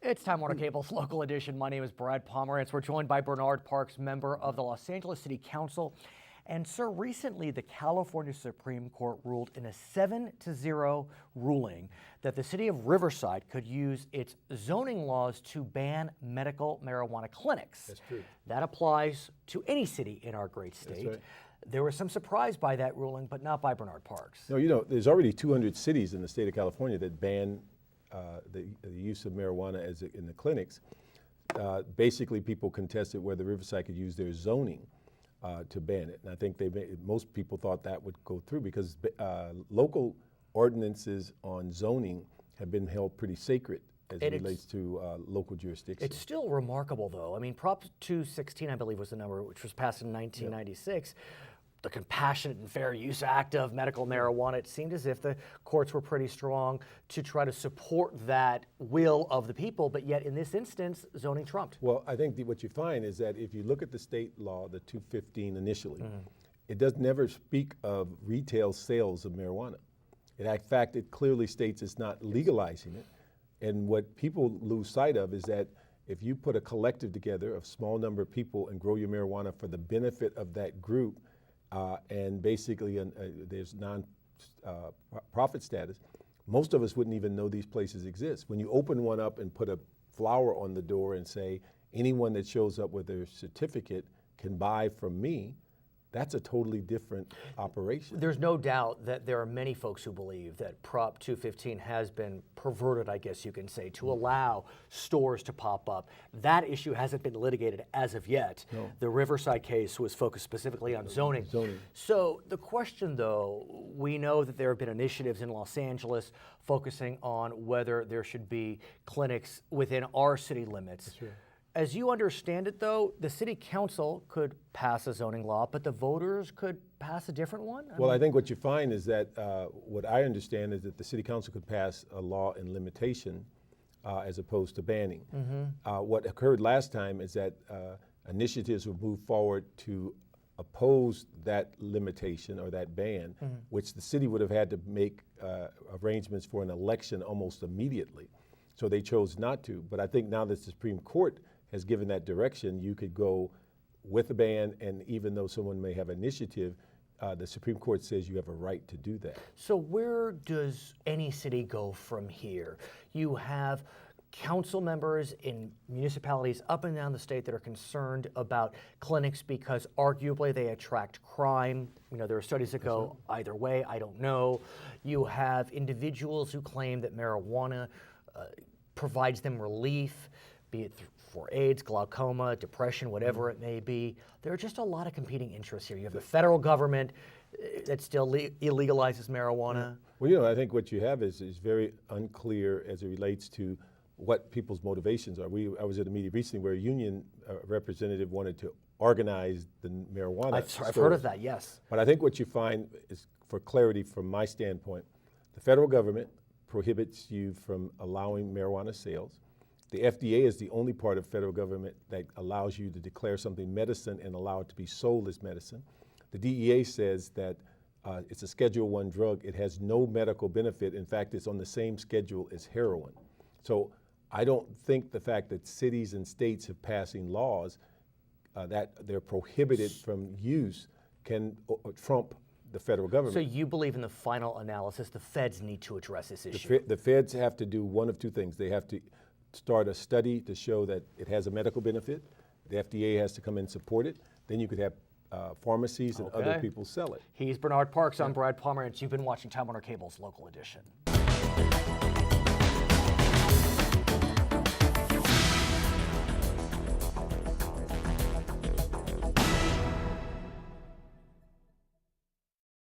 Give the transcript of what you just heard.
It's Time Warner Cable's local edition. My name is Brad Pomerance. We're joined by Bernard Parks, member of the Los Angeles City Council. And sir, recently the California Supreme Court ruled in a 7-0 ruling that the city of Riverside could use its zoning laws to ban medical marijuana clinics. That's true. That applies to any city in our great state. That's right. There was some surprise by that ruling, but not by Bernard Parks. No, you know, there's already 200 cities in the state of California that ban the use of marijuana in the clinics. Basically, people contested whether Riverside could use their zoning to ban it. And I think most people thought that would go through because local ordinances on zoning have been held pretty sacred as it relates to local jurisdictions. It's still remarkable, though. I mean, Prop 216, I believe, was the number, which was passed in 1996. Yep. The Compassionate and Fair Use Act of medical marijuana, it seemed as if the courts were pretty strong to try to support that will of the people, but yet in this instance, zoning trumped. Well, I think what you find is that if you look at the state law, the 215 initially, it does never speak of retail sales of marijuana. In fact, it clearly states it's not legalizing it. And what people lose sight of is that if you put a collective together of small number of people and grow your marijuana for the benefit of that group, and basically there's non-profit status, most of us wouldn't even know these places exist. When you open one up and put a flower on the door and say, anyone that shows up with their certificate can buy from me, that's a totally different operation. There's no doubt that there are many folks who believe that Prop 215 has been perverted, I guess you can say, to allow stores to pop up. That issue hasn't been litigated as of yet. No. The Riverside case was focused specifically on zoning. So the question, though, we know that there have been initiatives in Los Angeles focusing on whether there should be clinics within our city limits. That's right. As you understand it, though, the city council could pass a zoning law, but the voters could pass a different one? I think what you find is that what I understand is that the city council could pass a law in limitation as opposed to banning. What occurred last time is that initiatives were moved forward to oppose that limitation or that ban, which the city would have had to make arrangements for an election almost immediately. So they chose not to. But I think now that the Supreme Court has given that direction, you could go with a ban, and even though someone may have initiative, the Supreme Court says you have a right to do that. So where does any city go from here? You have council members in municipalities up and down the state that are concerned about clinics because arguably they attract crime. You know, there are studies that go either way, I don't know. You have individuals who claim that marijuana provides them relief, be it for AIDS, glaucoma, depression, whatever it may be. There are just a lot of competing interests here. You have the federal government that still illegalizes marijuana. Well, you know, I think what you have is very unclear as it relates to what people's motivations are. I was at a meeting recently where a union representative wanted to organize the marijuana I've heard of that, yes. But I think what you find is, for clarity from my standpoint, the federal government prohibits you from allowing marijuana sales. The FDA is the only part of federal government that allows you to declare something medicine and allow it to be sold as medicine. The DEA says that it's a Schedule I drug. It has no medical benefit. In fact, it's on the same schedule as heroin. So I don't think the fact that cities and states have passing laws that they're prohibited from use can trump the federal government. So you believe in the final analysis, the feds need to address this issue? The feds have to do one of two things. They have to start a study to show that it has a medical benefit. The FDA has to come and support it. Then you could have pharmacies and other people sell it. He's Bernard Parks. I'm Brad Pomerance. You've been watching Time Warner Cable's local edition.